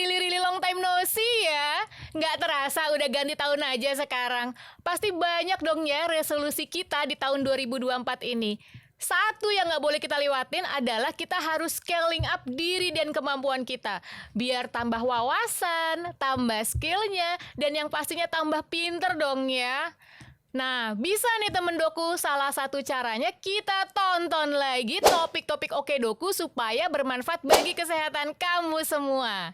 Really long time no see ya. Nggak terasa udah ganti tahun aja sekarang. Pasti banyak dong ya resolusi kita di tahun 2024 ini. Satu yang nggak boleh kita lewatin adalah kita harus scaling up diri dan kemampuan kita. Biar tambah wawasan, tambah skillnya, dan yang pastinya tambah pinter dong ya. Nah, bisa nih temen doku, salah satu caranya kita tonton lagi topik-topik Oke Doku supaya bermanfaat bagi kesehatan kamu semua.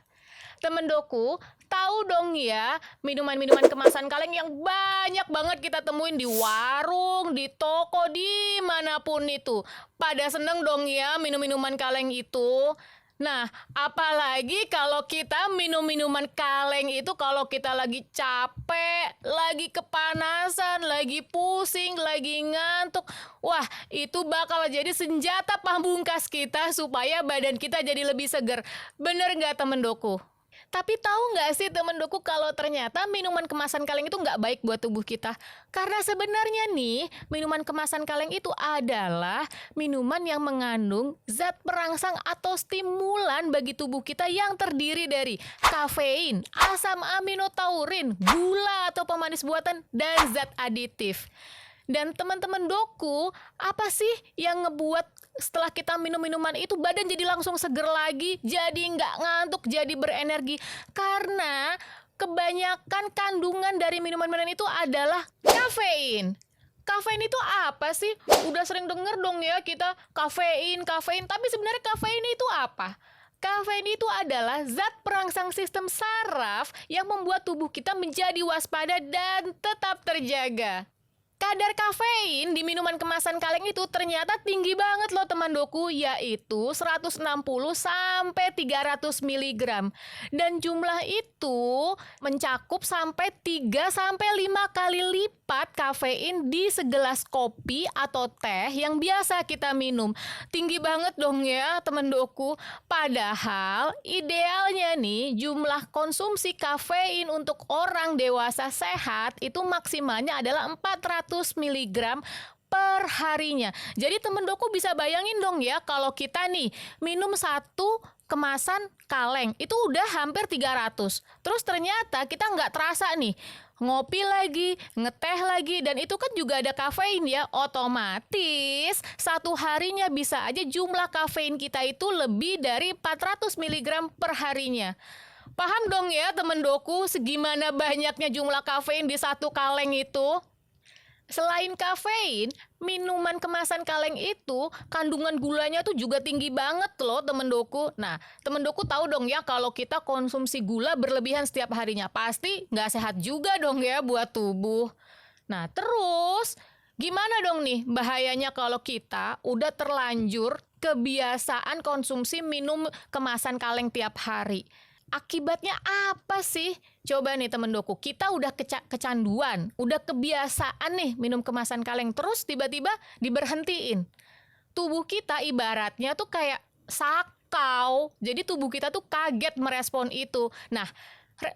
Temen doku, tahu dong ya minuman-minuman kemasan kaleng yang banyak banget kita temuin di warung, di toko, dimanapun itu. Pada seneng dong ya minum-minuman kaleng itu. Nah, apalagi kalau kita minum minuman kaleng itu kalau kita lagi capek, lagi kepanasan, lagi pusing, lagi ngantuk. Wah, itu bakal jadi senjata pamungkas kita supaya badan kita jadi lebih seger. Bener nggak temen doku? Tapi tahu nggak sih temen doku kalau ternyata minuman kemasan kaleng itu nggak baik buat tubuh kita? Karena sebenarnya nih, minuman kemasan kaleng itu adalah minuman yang mengandung zat perangsang atau stimulan bagi tubuh kita yang terdiri dari kafein, asam aminotaurin, gula atau pemanis buatan, dan zat aditif. Dan teman-teman doku, apa sih yang ngebuat setelah kita minum minuman itu badan jadi langsung seger lagi, jadi nggak ngantuk, jadi berenergi? Karena kebanyakan kandungan dari minuman-minuman itu adalah kafein. Kafein itu apa sih? Udah sering denger dong ya kita kafein, tapi sebenarnya kafein itu apa? Kafein itu adalah zat perangsang sistem saraf yang membuat tubuh kita menjadi waspada dan tetap terjaga. Kadar kafein di minuman kemasan kaleng itu ternyata tinggi banget loh teman doku, yaitu 160 sampai 300 mg. Dan jumlah itu mencakup sampai 3 sampai 5 kali lipat kafein di segelas kopi atau teh yang biasa kita minum. Tinggi banget dong ya teman doku. Padahal idealnya nih jumlah konsumsi kafein untuk orang dewasa sehat itu maksimalnya adalah 400 mg per harinya. Jadi temen doku bisa bayangin dong ya kalau kita nih minum satu kemasan kaleng itu udah hampir 300. Terus ternyata kita nggak terasa nih ngopi lagi, ngeteh lagi, dan itu kan juga ada kafein ya. Otomatis satu harinya bisa aja jumlah kafein kita itu lebih dari 400 mg per harinya. Paham dong ya temen doku segimana banyaknya jumlah kafein di satu kaleng itu? Selain kafein, minuman kemasan kaleng itu kandungan gulanya tuh juga tinggi banget loh temen doku. Nah, temen doku tahu dong ya kalau kita konsumsi gula berlebihan setiap harinya pasti nggak sehat juga dong ya buat tubuh. Nah, terus gimana dong nih bahayanya kalau kita udah terlanjur kebiasaan konsumsi minum kemasan kaleng tiap hari? Akibatnya apa sih? Coba nih temen doku, kita udah kecanduan, udah kebiasaan nih minum kemasan kaleng, terus tiba-tiba diberhentiin. Tubuh kita ibaratnya tuh kayak sakau, jadi tubuh kita tuh kaget merespon itu. Nah,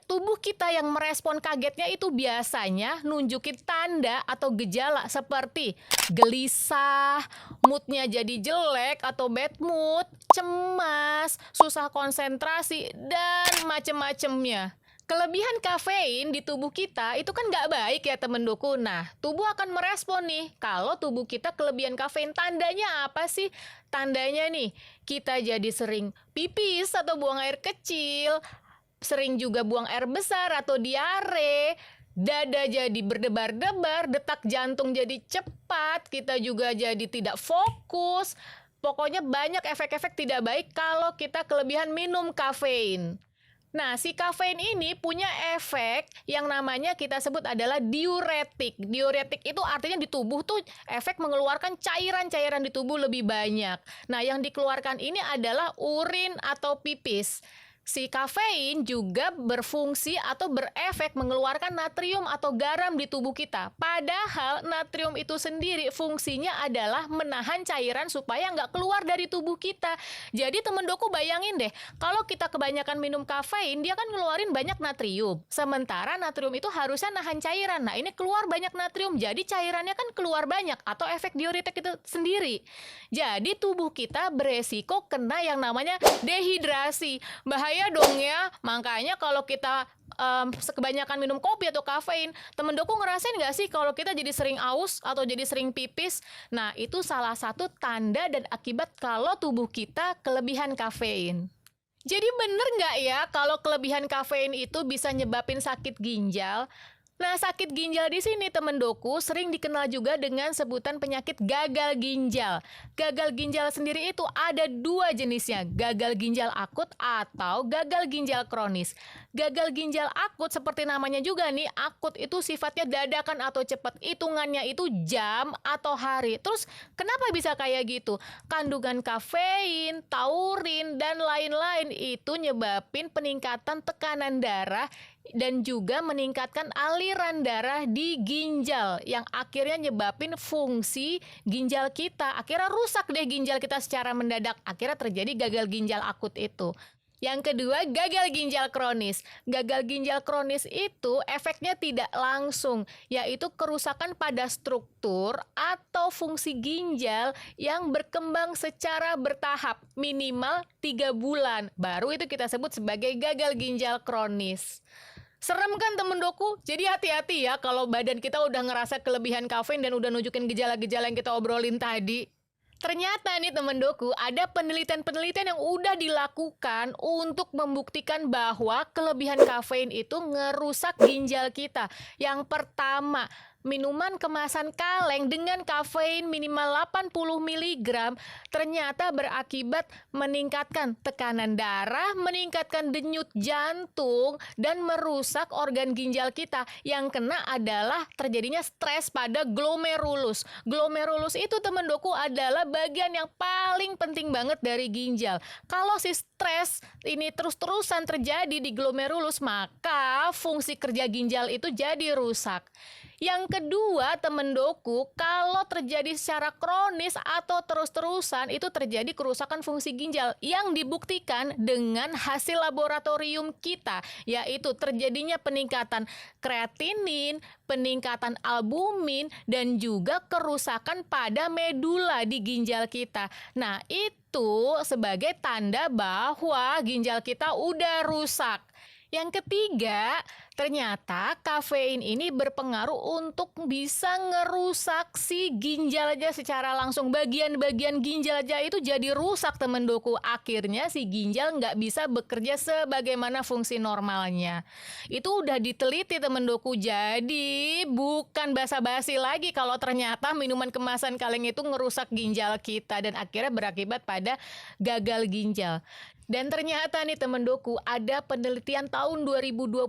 tubuh kita yang merespon kagetnya itu biasanya nunjukin tanda atau gejala seperti gelisah, moodnya jadi jelek atau bad mood, cemas, susah konsentrasi, dan macem-macemnya. Kelebihan kafein di tubuh kita itu kan nggak baik ya temen doku. Nah, tubuh akan merespon nih kalau tubuh kita kelebihan kafein. Tandanya apa sih? Tandanya nih, kita jadi sering pipis atau buang air kecil, sering juga buang air besar atau diare, dada jadi berdebar-debar, detak jantung jadi cepat, kita juga jadi tidak fokus. Pokoknya banyak efek-efek tidak baik kalau kita kelebihan minum kafein. Nah, si kafein ini punya efek yang namanya kita sebut adalah diuretik. Diuretik itu artinya di tubuh tuh efek mengeluarkan cairan-cairan di tubuh lebih banyak. Nah, yang dikeluarkan ini adalah urin atau pipis. Si kafein juga berfungsi atau berefek mengeluarkan natrium atau garam di tubuh kita. Padahal natrium itu sendiri fungsinya adalah menahan cairan supaya nggak keluar dari tubuh kita. Jadi temen doku bayangin deh, kalau kita kebanyakan minum kafein, dia kan ngeluarin banyak natrium. Sementara natrium itu harusnya nahan cairan. Nah, ini keluar banyak natrium, jadi cairannya kan keluar banyak atau efek diuretik itu sendiri. Jadi tubuh kita beresiko kena yang namanya dehidrasi. Bahaya bahaya dong ya. Makanya kalau kita kebanyakan minum kopi atau kafein, temen Doku ngerasain nggak sih kalau kita jadi sering aus atau jadi sering pipis? Nah, itu salah satu tanda dan akibat kalau tubuh kita kelebihan kafein. Jadi bener nggak ya kalau kelebihan kafein itu bisa nyebabin sakit ginjal? Nah, sakit ginjal di sini temen Doku sering dikenal juga dengan sebutan penyakit gagal ginjal. Gagal ginjal sendiri itu ada dua jenisnya, gagal ginjal akut atau gagal ginjal kronis. Gagal ginjal akut seperti namanya juga nih, akut itu sifatnya dadakan atau cepat, hitungannya itu jam atau hari. Terus kenapa bisa kayak gitu? Kandungan kafein, taurin, dan lain-lain itu nyebabin peningkatan tekanan darah dan juga meningkatkan aliran darah di ginjal yang akhirnya nyebabin fungsi ginjal kita. Akhirnya rusak deh ginjal kita secara mendadak. Akhirnya terjadi gagal ginjal akut itu. Yang kedua, gagal ginjal kronis. Gagal ginjal kronis itu efeknya tidak langsung, yaitu kerusakan pada struktur atau fungsi ginjal yang berkembang secara bertahap, minimal 3 bulan. Baru itu kita sebut sebagai gagal ginjal kronis. Serem kan temen Doku? Jadi hati-hati ya kalau badan kita udah ngerasa kelebihan kafein dan udah nunjukin gejala-gejala yang kita obrolin tadi. Ternyata nih temen Doku, ada penelitian-penelitian yang udah dilakukan untuk membuktikan bahwa kelebihan kafein itu ngerusak ginjal kita. Yang pertama, minuman kemasan kaleng dengan kafein minimal 80 mg ternyata berakibat meningkatkan tekanan darah, meningkatkan denyut jantung, dan merusak organ ginjal kita. Yang kena adalah terjadinya stres pada glomerulus. Glomerulus itu temen Doku adalah bagian yang paling penting banget dari ginjal. Kalau si stres ini terus-terusan terjadi di glomerulus, maka fungsi kerja ginjal itu jadi rusak. Yang kedua, temen Doku, kalau terjadi secara kronis atau terus-terusan, itu terjadi kerusakan fungsi ginjal yang dibuktikan dengan hasil laboratorium kita, yaitu terjadinya peningkatan kreatinin, peningkatan albumin, dan juga kerusakan pada medula di ginjal kita. Nah, itu sebagai tanda bahwa ginjal kita udah rusak. Yang ketiga, ternyata kafein ini berpengaruh untuk bisa ngerusak si ginjal aja secara langsung. Bagian-bagian ginjal aja itu jadi rusak temen Doku. Akhirnya si ginjal nggak bisa bekerja sebagaimana fungsi normalnya. Itu udah diteliti temen Doku. Jadi bukan basa-basi lagi kalau ternyata minuman kemasan kaleng itu ngerusak ginjal kita dan akhirnya berakibat pada gagal ginjal. Dan ternyata nih temen Doku, ada penelitian tahun 2022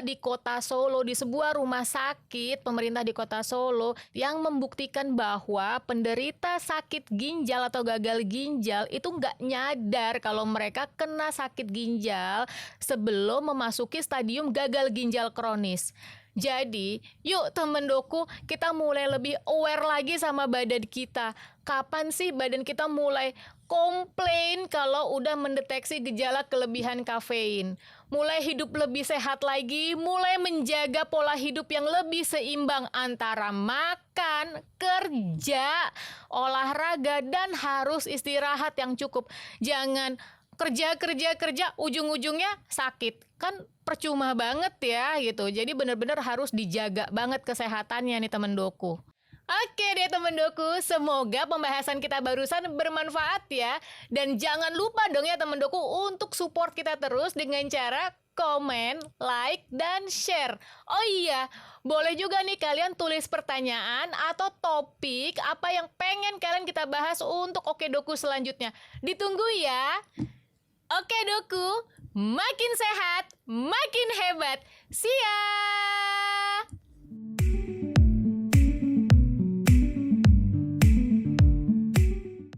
di kota Solo, di sebuah rumah sakit pemerintah di kota Solo, yang membuktikan bahwa penderita sakit ginjal atau gagal ginjal itu nggak nyadar kalau mereka kena sakit ginjal sebelum memasuki stadium gagal ginjal kronis. Jadi, yuk temen Doku, kita mulai lebih aware lagi sama badan kita. Kapan sih badan kita mulai komplain kalau udah mendeteksi gejala kelebihan kafein? Mulai hidup lebih sehat lagi, mulai menjaga pola hidup yang lebih seimbang antara makan, kerja, olahraga, dan harus istirahat yang cukup. Jangan kerja, ujung-ujungnya sakit. Kan percuma banget ya gitu. Jadi benar-benar harus dijaga banget kesehatannya nih temen Doku. Oke deh temen Doku, semoga pembahasan kita barusan bermanfaat ya. Dan jangan lupa dong ya temen Doku untuk support kita terus dengan cara komen, like, dan share. Oh iya, boleh juga nih kalian tulis pertanyaan atau topik apa yang pengen kalian kita bahas untuk Oke Doku selanjutnya. Ditunggu ya. Oke Doku, makin sehat, makin hebat. See ya!